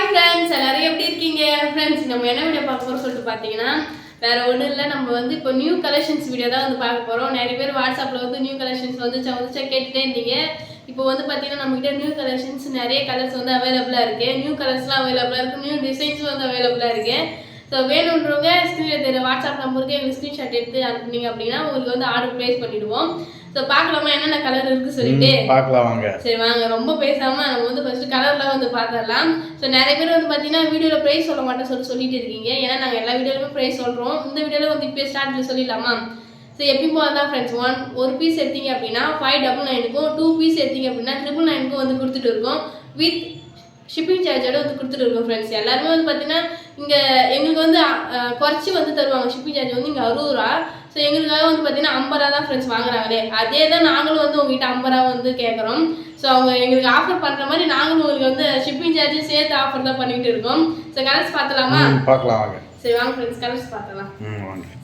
Hi friends, எல்லாரும் எப்படி இருக்கீங்க? ஃப்ரெண்ட்ஸ், நம்ம என்ன வீடியோ பார்க்க போகிறோம் சொல்லிட்டு பார்த்தீங்கன்னா, வேற ஒன்றும் இல்லை. நம்ம வந்து இப்போ நியூ கலெக்ஷன்ஸ் வீடியோ தான் வந்து பார்க்க போகிறோம். நிறைய பேர் வாட்ஸ்அப்பில் வந்து நியூ கலெக்ஷன்ஸ் வந்துச்சா கேட்டுகிட்டே இருந்தீங்க. இப்போ வந்து பார்த்தீங்கன்னா நம்மகிட்ட நியூ கலெக்ஷன்ஸ் நிறைய கலர்ஸ் வந்து அவைலபிளாக இருக்குது. நியூ கலர்ஸ்லாம் அவைலபிளாக இருக்குது. நியூ டிசைன்ஸும் வந்து அவைலபிளாக இருக்குது. ஸோ வேணுன்றவங்க ஸ்க்ரீனில் தெரிய வாட்ஸ்அப் நம்பருக்கு எங்களுக்கு ஸ்க்ரீன்ஷாட் எடுத்து அனுப்புனீங்க அப்படின்னா உங்களுக்கு வந்து ஆர்டர் ப்ளேஸ் பண்ணிவிடுவோம். ஸோ பார்க்கலாமா என்னென்ன கலர் இருக்குது சொல்லிட்டு? பார்க்கலாம் வாங்க. சரி வாங்க, ரொம்ப பேசாமல் நம்ம வந்து ஃபஸ்ட்டு கலர்லாம் வந்து பார்த்துடலாம். ஸோ நிறைய பேர் வந்து பார்த்தீங்கன்னா வீடியோவில் ப்ரைஸ் சொல்ல மாட்டேன் சொல்லிட்டு இருக்கீங்க. ஏன்னா நாங்கள் எல்லா வீடியோலுமே ப்ரைஸ் சொல்கிறோம். இந்த வீடியோவில் வந்து இப்போ ஸ்டார்ட்டில் சொல்லிடலாமா? ஸோ எப்பயும் அதான் ஃப்ரெண்ட்ஸ், ஒரு பீஸ் எடுத்தீங்க அப்படின்னா 599க்கும், 2 பீஸ் எடுத்தீங்க அப்படின்னா 999க்கும் வந்து கொடுத்துட்டு இருக்கோம். வித் ஷிப்பிங் சார்ஜோட வந்து கொடுத்துட்டு இருக்கோம் ஃப்ரெண்ட்ஸ். எல்லாருமே வந்து பார்த்தீங்கன்னா இங்கே எங்களுக்கு வந்து குறைச்சி வந்து தருவாங்க. ஷிப்பிங் சார்ஜ் வந்து இங்கே 60 ரூபா. ஸோ எங்களுக்காக வந்து பார்த்தீங்கன்னா 50 ரூபா தான் ஃப்ரெண்ட்ஸ் வாங்குறாங்களே. அதே தான் நாங்களும் வந்து உங்ககிட்ட 50 ரூபா வந்து கேட்குறோம். ஸோ அவங்க எங்களுக்கு ஆஃபர் பண்ணுற மாதிரி நாங்களும் உங்களுக்கு வந்து ஷிப்பிங் சார்ஜும் சேர்த்து ஆஃபர் தான் பண்ணிக்கிட்டு இருக்கோம். ஸோ கலர்ஸ் பார்த்தலாமா? பார்க்கலாம் வாங்க. சரி வாங்க ஃப்ரெண்ட்ஸ், கலர்ஸ் பார்த்தலாம்.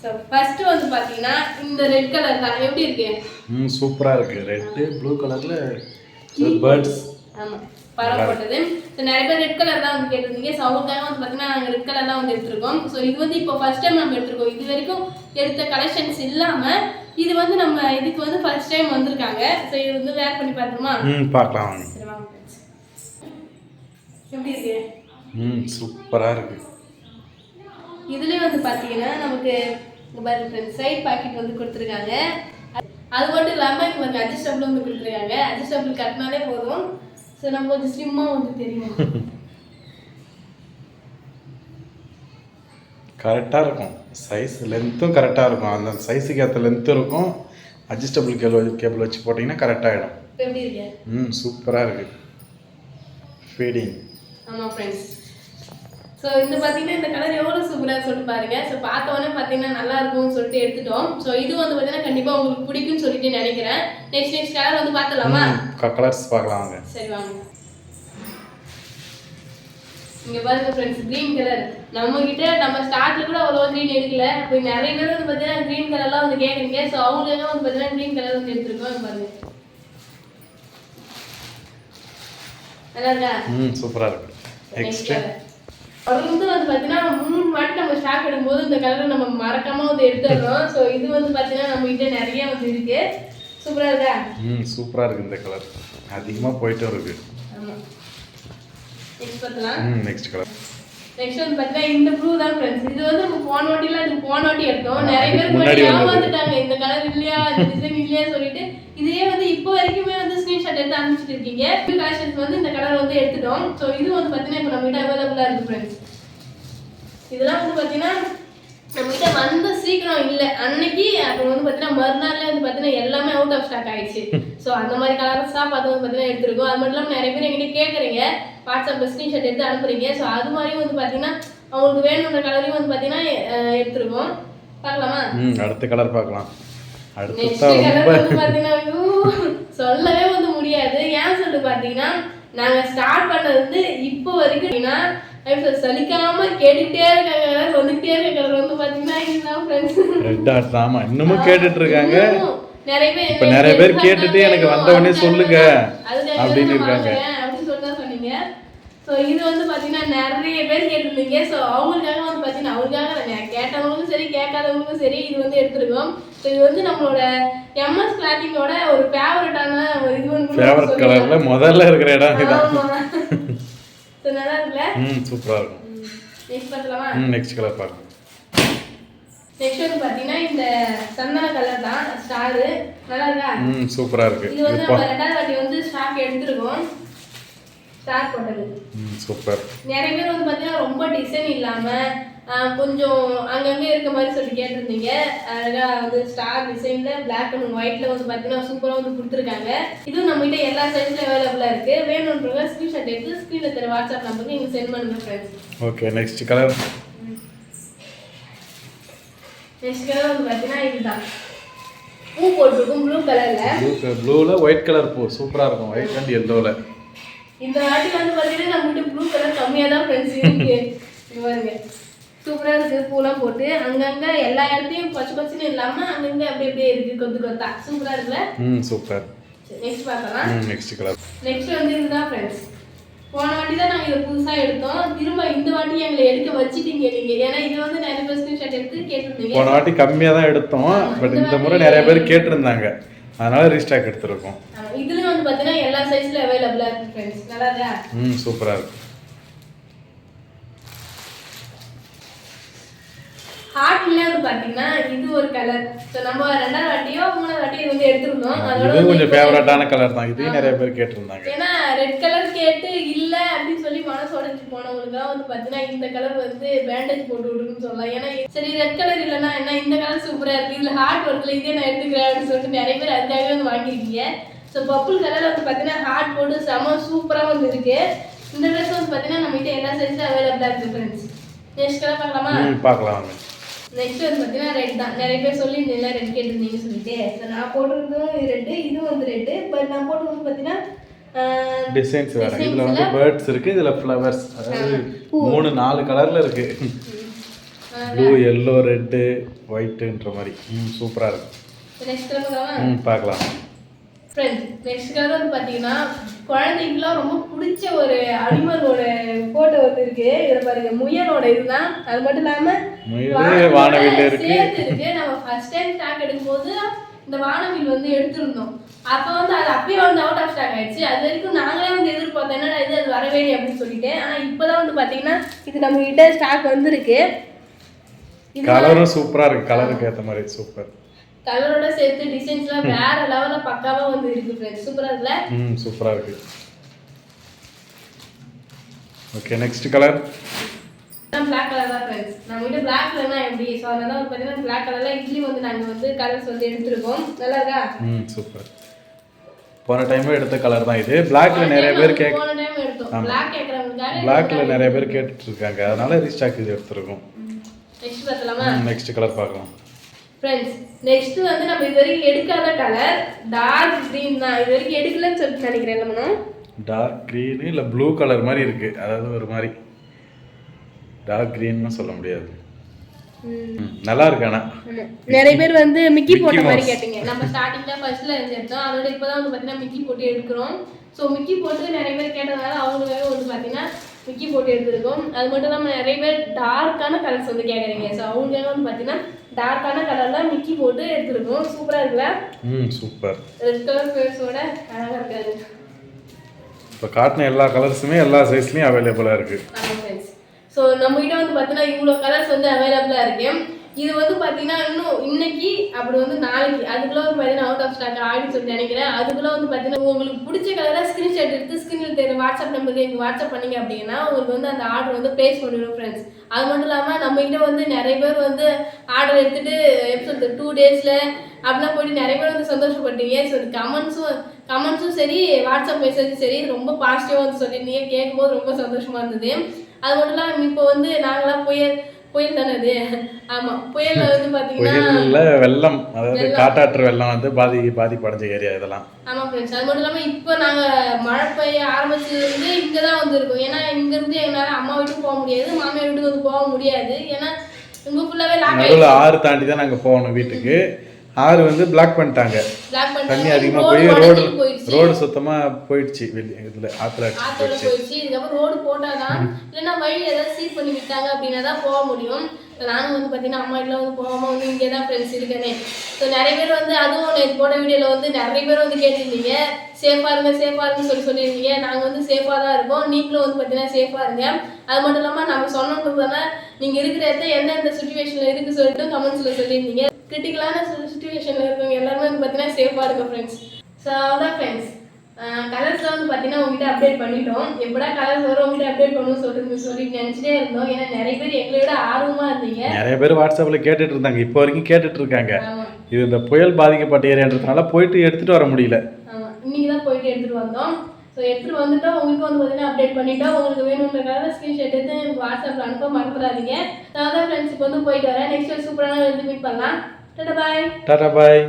ஸோ ஃபர்ஸ்ட் வந்து பார்த்தீங்கன்னா இந்த ரெட் கலர் தான். எப்படி இருக்கு? சூப்பராக இருக்கு. ரெட்டு ப்ளூ கலரில் பேர்ட்ஸ். ஆமாம், பரவ போட்டது. ஸோ நிறைய பேர் ரெட் கலர் தான் வந்து கேட்டிருந்தீங்க. ஸோ அவங்களுக்காக வந்து பார்த்தீங்கன்னா நாங்கள் ரெட் கலர் தான் வந்து எடுத்திருக்கோம். ஸோ இது வந்து இப்போ ஃபர்ஸ்ட் டைம் நம்ம எடுத்திருக்கோம். இது வரைக்கும் எடுத்த கலெக்ஷன்ஸ் இல்லாமல் இது வந்து நம்ம இதுக்கு வந்து ஃபர்ஸ்ட் டைம் வந்திருக்காங்க. ஸோ இது வந்து வேர் பண்ணி பார்த்துருமா? பார்க்கலாம் வாங்க. சரி வாங்க ஃப்ரெண்ட்ஸ், எப்படி இருக்கு? சூப்பராக இருக்கு. இதுலேயே வந்து பார்த்தீங்கன்னா நமக்கு ஃப்ரெண்ட்ஸ் சைட் பாக்கெட் வந்து கொடுத்துருக்காங்க. அது மட்டும் இல்லாமல் இவங்க அட்ஜஸ்டபிள் வந்து கொடுத்துருக்காங்க. அட்ஜஸ்டபிள் கட்டினாலே போதும். ஸோ நம்ம கொஞ்சம் ஸ்லிம்மாக வந்து தெரியும். கரெக்டாக இருக்கும். சைஸ் லென்த்தும் கரெக்டாக இருக்கும். அந்த சைஸுக்கு ஏற்ற லென்த்து இருக்கும். அட்ஜஸ்டபிள் கேபிள் வச்சு போட்டிங்கன்னா கரெக்டாகிடும். எப்படி இருக்கு? சூப்பராக இருக்குது. ஃபீடிங். ஆமாம் ஃப்ரெண்ட்ஸ். ஸோ இந்த பார்த்தீங்கன்னா இந்த கலர் எவ்வளோ சூப்பராக சொல்லிட்டு பாருங்க. ஸோ பார்த்தோன்னே பார்த்தீங்கன்னா நல்லா இருக்கும்னு சொல்லிட்டு எடுத்துட்டோம். ஸோ இது வந்து பார்த்தீங்கன்னா கண்டிப்பாக உங்களுக்கு பிடிக்கும்னு சொல்லிட்டு நினைக்கிறேன். நெக்ஸ்ட் கலர் வந்து பார்த்துலாமா? கலர்ஸ் பார்க்கலாம் வாங்க. சரி வாங்க. இங்கே பாருங்க ஃப்ரெண்ட்ஸ், க்ரீன் கலர். நம்ம ஸ்டார்ட்ல கூட அவ்வளோ க்ரீன் எடுக்கல. இப்போ நிறைய பேர் வந்து பார்த்தீங்கன்னா க்ரீன் கலர்லாம் வந்து கேட்குறீங்க. ஸோ அவங்களுக்காக வந்து பார்த்தீங்கன்னா க்ரீன் கலர் வந்து எடுத்துருக்கோம். பாருங்க நல்லா இருக்கா? சூப்பராக இருக்கு. நெக்ஸ்ட் வந்து பார்த்தீங்கன்னா 3 வாட்டி நம்ம ஸ்டாக் எடுக்கும்போது இந்த கலரை நம்ம மறக்காம வந்து எடுத்துடுறோம். ஸோ இது வந்து பார்த்தீங்கன்னா நம்ம கிட்ட நிறைய வந்து இருக்கு. சூப்பராக இருக்கா? சூப்பராக இருக்கு. இந்த கலர் அதிகமாக போயிட்டு இருக்கு. ஆமாம். நெக்ஸ்ட் பார்த்தலாம். Next colour. நெக்ஸ்ட் வந்து பார்த்தீங்கன்னா இந்த ப்ளூ தான் ஃப்ரெண்ட்ஸ். இது வந்து நம்ம போன வாட்டி எடுத்தோம். நிறைய பேர் முன்னாடி ஏமாந்துட்டாங்க. இந்த கலர் இல்லையா, இந்த டிசைன் இல்லையா சொல்லிட்டு இதே வந்து இப்போ வரைக்குமே வந்து ஸ்க்ரீன்ஷாட் எடுத்து அனுப்பிச்சிட்டு இருக்கீங்க. கலெக்ஷன்ஸ் வந்து இந்த கலர் வந்து எடுத்துட்டோம். ஸோ இது வந்து பார்த்தீங்கன்னா இப்போ நம்ம கிட்ட அவைலபிளாக இருக்குது ஃப்ரெண்ட்ஸ். இதெல்லாம் வந்து பார்த்தீங்கன்னா நம்ம கிட்ட வந்து சீக்கிரம் இல்லை அன்னைக்கு. அப்புறம் வந்து பார்த்தீங்கன்னா மறுநாள்ல வந்து பார்த்தீங்கன்னா எல்லாமே அவுட் ஆஃப் ஸ்டாக் ஆயிடுச்சு. ஸோ அந்த மாதிரி கலர்ஸ் தான் பார்த்து வந்து பார்த்தீங்கன்னா எடுத்துருக்கோம். அது மட்டும் இல்லாமல் நிறைய பேர் எங்கிட்ட கேட்குறீங்க, வாட்ஸ்அப்பில் ஸ்க்ரீன்ஷாட் எடுத்து அனுப்புறீங்க. ஸோ அது மாதிரியும் வந்து பார்த்தீங்கன்னா அவங்களுக்கு வேணுன்ற கலரையும் வந்து பார்த்தீங்கன்னா எடுத்துருக்கோம். பார்க்கலாமா? அடுத்த கலர் பார்க்கலாம். நெக்ஸ்ட் கலர் வந்து பார்த்தீங்கன்னா சொல்லவே வந்து முடியாது. ஏன் சொல்லிட்டு பார்த்தீங்கன்னா நாங்கள் ஸ்டார்ட் பண்ணது வந்து இப்போ வரைக்கும் சலிக்காம கேட்டுக்கிட்டே இருக்காங்க. வந்துகிட்டே இருக்க கலர் வந்து பார்த்தீங்கன்னா இதுதான் ஃப்ரெண்ட்ஸ். Red dot. ஆமா, இன்னமும் கேட்டுட்டு இருக்காங்க. நிறைய பேர் கேட்டுட்டு எனக்கு வந்த உடனே சொல்லுங்க அப்படின்னு இருக்காங்க. அப்படின்னு சொல்லிட்டு சொன்னீங்க. ஸோ இது வந்து பார்த்தீங்கன்னா நிறைய பேர் கேட்டிருந்தீங்க. ஸோ அவங்களுக்காக வந்து பார்த்தீங்கன்னா அவங்களுக்காக கேட்டவங்களுக்கும் சரி கேட்காதவங்களுக்கும் சரி இது வந்து எடுத்துருக்கோம். ஸோ இது வந்து நம்மளோட எம்எஸ் கிளாத்திங்கோட ஒரு ஃபேவரட்டான ஒரு இது வந்து ஃபேவரட் கலர்ல முதல்ல இருக்கிற இடம் இதுதான். ஸோ நல்லா இருக்குல்ல? சூப்பரா இருக்கும். நெக்ஸ்ட் பார்த்தலாமா? நெக்ஸ்ட் கலர் பார்க்கலாம். நெக்ஸ்ட் வந்து பார்த்தீங்கன்னா இந்த சந்தன கலர் தான் ஸ்டார். நல்லா இருக்கா? சூப்பரா இருக்கு. இது வந்து நம்ம ரெண்டாவது வாட்டி வந்து ஸ்டாக் எடுத்துருக்கோம். ஸ்டார் போட்டது சூப்பர். நிறைய பேர் வந்து பார்த்தீங்கன்னா ரொம்ப டிசைன் இல்லாமல் கொஞ்சம் அங்கங்கே இருக்க மாதிரி சொல்லி கேட்டிருந்தீங்க. அழகாக வந்து ஸ்டார் டிசைனில் பிளாக் அண்ட் ஒயிட்டில் வந்து பார்த்தீங்கன்னா சூப்பராக வந்து கொடுத்துருக்காங்க. இதுவும் நம்மகிட்ட எல்லா சைஸ்லையும் அவைலபிளாக இருக்குது. வேணுன்றவங்க ஸ்க்ரீன்ஷாட் எடுத்து ஸ்க்ரீனில் தர வாட்ஸ்அப் நம்பருக்கு நீங்கள் சென்ட் பண்ணுங்க friends. Okay, next colour. Next colour வந்து பார்த்தீங்கன்னா இதுதான் பூ போட்டிருக்கும் ப்ளூ கலரில். ப்ளூவில் ஒயிட் கலர் பூ சூப்பராக இருக்கும். ஒயிட் அண்ட் எல்லோவில். இந்த வாட்டி வந்து பார்த்தீங்கன்னா நம்மகிட்ட ப்ளூ கலர் கம்மியாக தான் ஃப்ரெண்ட்ஸ் இருக்கு. பாருங்க சூப்பராக இருக்குது. பூலாம் போட்டு அங்கங்கே எல்லா இடத்தையும் பச்சை பச்சைன்னு இல்லாமல் அங்கங்கே அப்படியே இருக்குது. கொத்து கொத்தா சூப்பராக இருக்குல்ல? சூப்பர். நெக்ஸ்ட் பார்க்கலாம். Next colour. நெக்ஸ்ட் வந்து இதுதான் ஃப்ரெண்ட்ஸ். போன வாட்டி தான் நாங்கள் இதை புதுசாக எடுத்தோம். திரும்ப இந்த வாட்டி எங்களை எடுக்க வச்சுட்டீங்க நீங்கள். ஏன்னா இது வந்து நிறைய பேர் ஸ்க்ரீன்ஷாட் எடுத்து கேட்டிருந்தீங்க. போன வாட்டி கம்மியாக தான் எடுத்தோம், பட் இந்த முறை நிறைய பேர் கேட்டிருந்தாங்க, அதனால ரீஸ்டாக் எடுத்துருக்கோம். இதுலயும் வந்து பார்த்தீங்கன்னா எல்லா சைஸ்ல அவைலபிளா இருக்கு ஃப்ரெண்ட்ஸ். நல்லா இருக்கா? சூப்பராக இருக்கு. ஹார்ட்ல வந்து பாத்தீங்கன்னா இது ஒரு கலர். சோ நம்ம ரெண்டாவது வாட்டியோ மூணாவது வாட்டியோ இது வந்து எடுத்துருந்தோம். அதோட கொஞ்சம் ஃபேவரட்டான கலர் தான். இது நிறைய பேர் கேட்டிருந்தாங்க. ஏன்னா ரெட் கலர் கேட்டு இல்ல அப்படின்னு சொல்லி மனசு உடைஞ்சு போனவங்களுக்கு தான் வந்து பாத்தீங்கன்னா இந்த கலர் வந்து பேண்டேஜ் போட்டு விடுன்னு சொல்லலாம். ஏன்னா சரி ரெட் கலர் இல்லைன்னா என்ன, இந்த கலர் சூப்பரா இருக்கு, இதுல ஹார்ட் ஒர்க்ல இதே நான் எடுத்துக்கிறேன் அப்படின்னு சொல்லிட்டு நிறைய பேர் அதுக்காகவே வந்து வாங்கியிருக்கீங்க. ஸோ பர்பிள் கலர்ல வந்து பாத்தீங்கன்னா ஹார்ட் போட்டு செம சூப்பரா வந்து இருக்கு. இந்த ட்ரெஸ் வந்து பாத்தீங்கன்னா நம்ம கிட்ட எல்லா சைஸ்ல அவைலபிளா இருக்கு ஃப்ரெண்ட்ஸ். நெக்ஸ்ட் கலர் பார்க்கலாமா? பார்க்கலாம். நெக்ஸ்ட் வந்து பார்த்தீங்கன்னா ரெட் தான். நிறைய பேர் சொல்லியிருந்தீங்களா ரெட் கேட்டிருந்தீங்கன்னு சொல்லிட்டு. ஸோ நான் போட்டிருந்ததும் இது ரெட்டு, இதுவும் வந்து ரெட்டு. பட் நான் போட்டு வந்து பார்த்தீங்கன்னா டிசைன்ஸ் வேறு. இதில் வந்து பேர்ட்ஸ் இருக்குது, இதில் ஃப்ளவர்ஸ், அதாவது 3-4 கலரில் இருக்குது. ப்ளூ, எல்லோ, ரெட்டு, ஒயிட்டுன்ற மாதிரி. சூப்பராக இருக்குது. நெக்ஸ்ட் கலர் பார்க்கலாம் ஃப்ரெண்ட்ஸ். நெக்ஸ்ட் கலர் வந்து பார்த்தீங்கன்னா குழந்தைக்குலாம் ரொம்ப பிடிச்ச ஒரு அனிமலோட ஃபோட்டோ வந்து இருக்கு. இதில் பாருங்க முயலோட இதுதான். அது மட்டும் இல்லாமல் வானவில் இருக்கு. நம்ம ஃபர்ஸ்ட் டைம் ஸ்டாக் எடுக்கும்போது இந்த வானவில் வந்து எடுத்திருந்தோம். அப்போ வந்து அது அப்பயே வந்து அவுட் ஆஃப் ஸ்டாக் ஆயிடுச்சு. அது வரைக்கும் நாங்களே வந்து எதிர்பார்த்தோம் என்னடா இது அது வரவே இல்லை அப்படின்னு சொல்லிட்டு. ஆனால் இப்போதான் வந்து பார்த்தீங்கன்னா இது நம்ம கிட்ட ஸ்டாக் வந்துருக்கு. கலரும் சூப்பராக இருக்கு. கலருக்கு ஏற்ற மாதிரி சூப்பர். கலரோட சேர்த்து டிசைன்ஸ்லாம் வேற லெவல்ல பக்காவா வந்து இருக்கு फ्रेंड्स. சூப்பரா இருக்குல? சூப்பரா இருக்கு. Okay, next colour Black colour தான் फ्रेंड्स. நம்ம கிட்ட Black கலர்னா எப்படி சோ அதனால வந்து பாத்தீங்கன்னா Black கலர்ல இட்லி வந்து நாங்க வந்து கலர்ஸ் வந்து எடுத்துறோம். நல்லா இருக்கா? சூப்பர். போன டைம் எடுத்த கலர் தான் இது. Blackல நிறைய பேர் போன டைம் எடுத்தோம். Black கேக்குறவங்களுக்காக Blackல நிறைய பேர் கேட்டுட்டு இருக்காங்க. அதனால ரீஸ்டாக் இது எடுத்துறோம். நெக்ஸ்ட் பார்த்தலாமா? நெக்ஸ்ட் கலர் பார்க்கலாம். फ्रेंड्स நெக்ஸ்ட் வந்து நம்ம இதுவரைக்கும் எடுக்காத கலர் டார்க் கிரீன் தான். இதுவரைக்கும் எடுக்கலன்னு சொல்லிட்டு நினைக்கிறேன். நம்ம டார்க் கிரீன் இல்ல ப்ளூ கலர் மாதிரி இருக்கு. அதாவது ஒரு மாதிரி டார்க் கிரீன்னு சொல்ல முடியாது. நல்லா இருக்கு. ஆனா நிறைய பேர் வந்து மிக்கி போட்ட மாதிரி கேட்டீங்க. நம்ம ஸ்டார்டிங்ல ஃபர்ஸ்ட்ல எடுத்தோம். அதோட இப்போதான் வந்து பாத்தீங்கன்னா மிக்கி போட்டு எடுக்கிறோம். ஸோ மிக்கி போட்டு நிறைய பேர் கேட்டதால அவங்களுக்காக வந்து பாத்தீங்கன்னா மிக்கி போட்டு எடுத்துருக்கோம். அது மட்டும் இல்லாமல் நிறைய பேர் டார்க்கான கலர்ஸ் வந்து கேட்குறீங்க. ஸோ அவங்களுக்காக வந்து பார்த்தீங்கன்னா டார்க்கான கலர்ல மிக்கி போட்டு எடுத்துருக்கோம். சூப்பரா இருக்குல்ல? சூப்பர். ரெட் கலர் ஃபேஸோட அழகா இருக்காது. இப்போ காட்டின எல்லா கலர்ஸுமே எல்லா சைஸ்லயும் அவைலபிளா இருக்கு. ஆமாம் ஃப்ரெண்ட்ஸ். ஸோ நம்ம கிட்ட வந்து பார்த்தீங்கன்னா இவ்வளோ கலர்ஸ் வந்து அவைலபிளா இருக்கு. இது வந்து பார்த்தீங்கன்னா இன்னும் இன்னைக்கு அப்படி வந்து நாளைக்கு அதுக்குள்ள வந்து பார்த்தீங்கன்னா அவுட் ஆஃப் ஸ்டாக் ஆகிடுன்னு சொல்லி நினைக்கிறேன். அதுக்குள்ள வந்து பார்த்தீங்கன்னா உங்களுக்கு பிடிச்ச கலரை ஸ்க்ரீன்ஷாட் எடுத்து ஸ்க்ரீனில் தெரியும் வாட்ஸ்அப் நம்பருக்கு எங்களுக்கு வாட்ஸ்அப் பண்ணீங்க அப்படின்னா உங்களுக்கு வந்து அந்த ஆர்டர் வந்து ப்ளேஸ் பண்ணிவிடும் ஃப்ரெண்ட்ஸ். அது மட்டும் இல்லாமல் நம்மகிட்ட வந்து நிறைய பேர் வந்து ஆர்டர் எடுத்துட்டு எப்படி சொல்றது 2 daysல அப்படிலாம் போயிட்டு நிறைய பேர் வந்து சந்தோஷப்பட்டீங்க. ஸோ கமெண்ட்ஸும் சரி வாட்ஸ்அப் மெசேஜும் சரி ரொம்ப பாசிட்டிவாக வந்து சொல்லியிருந்தீங்க. கேட்கும்போது ரொம்ப சந்தோஷமா இருந்தது. அது மட்டும் இல்லாமல் இப்போ வந்து நாங்களாம் புயல் தானே அது. ஆமா புயல்ல வந்து பாத்தீங்கன்னா வெள்ளம், அதாவது காட்டாற்று வெள்ளம் வந்து பாதிப்படைஞ்ச ஏரியா இதெல்லாம். ஆமா ஃப்ரெண்ட்ஸ். அது மட்டும் இல்லாம இப்போ நாங்க மழை பெய்ய ஆரம்பிச்சதுலேருந்து இங்க தான் வந்து இருக்கோம். ஏன்னா இங்க இருந்து எங்களால அம்மா வீட்டுக்கு போக முடியாது, மாமியார் வீட்டுக்கு வந்து போக முடியாது. ஏன்னா இங்க ஃபுல்லாவே லாக் ஆயிடுச்சு. ஆறு தாண்டி தான் நாங்க போகணும் வீட்டுக்கு. ஆறு வந்து பிளாக் பண்ணிட்டாங்க. தண்ணி அதிகமா போய் ரோடு சுத்தமா போயிடுச்சு. இதுல ஆத்துல போயிடுச்சு. இதுக்கப்புறம் ரோடு போட்டாதான் இல்லைன்னா வழி ஏதாவது சீர் பண்ணி விட்டாங்க அப்படின்னா தான் போக முடியும். நானும் வந்து பார்த்தீங்கன்னா அம்மா வீட்டில் வந்து போகாமல் வந்து இங்கே தான் ஃப்ரெண்ட்ஸ் இருக்கேனே. ஸோ நிறைய பேர் வந்து அதுவும் நேற்று போன வீடியோவில் வந்து நிறைய பேர் வந்து கேட்டிருந்தீங்க சேஃபாக இருங்க சொல்லியிருந்தீங்க. நாங்கள் வந்து சேஃபாக தான் இருக்கோம். நீங்களும் வந்து பார்த்தீங்கன்னா சேஃபாக இருங்க. அது மட்டும் இல்லாமல் நம்ம சொன்னோன்றதால நீங்கள் இருக்கிற இடத்த எந்தெந்த சுச்சுவேஷனில் இருக்குது சொல்லிட்டு கமெண்ட்ஸில் சொல்லியிருந்தீங்க. கிரிட்டிக்கலான சுச்சுவேஷனில் இருக்கவங்க எல்லாருமே வந்து பார்த்தீங்கன்னா சேஃபாக இருக்கும் ஃப்ரெண்ட்ஸ். ஸோ அதான் ஃப்ரெண்ட்ஸ் கலர்ஸ்லாம் வந்து பார்த்தீங்கன்னா உங்ககிட்ட அப்டேட் பண்ணிட்டோம். எப்படா கலர்ஸ் வரும் உங்ககிட்ட அப்டேட் பண்ணணும்னு சொல்லி நினச்சிட்டே இருந்தோம். ஏன்னா நிறைய பேர் எங்களோட ஆர்வமாக இருந்தீங்க. நிறைய பேர் வாட்ஸ்அப்பில் கேட்டுட்டு இருந்தாங்க. இப்போ வரைக்கும் கேட்டுட்டு இருக்காங்க. இது இந்த புயல் பாதிக்கப்பட்ட ஏரியான்றதுனால போயிட்டு எடுத்துகிட்டு வர முடியல. ஆமாம் இன்னைக்கு தான் போயிட்டு எடுத்துகிட்டு வந்தோம். ஸோ எடுத்துகிட்டு வந்துட்டோம். உங்களுக்கு வந்து பார்த்தீங்கன்னா அப்டேட் பண்ணிட்டோம். உங்களுக்கு வேணுன்றக்காக ஸ்க்ரீன்ஷாட் எடுத்து வாட்ஸ்அப்பில் அனுப்ப மறந்துடாதீங்க. நான் தான் ஃப்ரெண்ட்ஸ் இப்போ வந்து போயிட்டு வரேன். நெக்ஸ்ட் சூப்பரான மீட் பண்ணலாம். டாடா பாய்.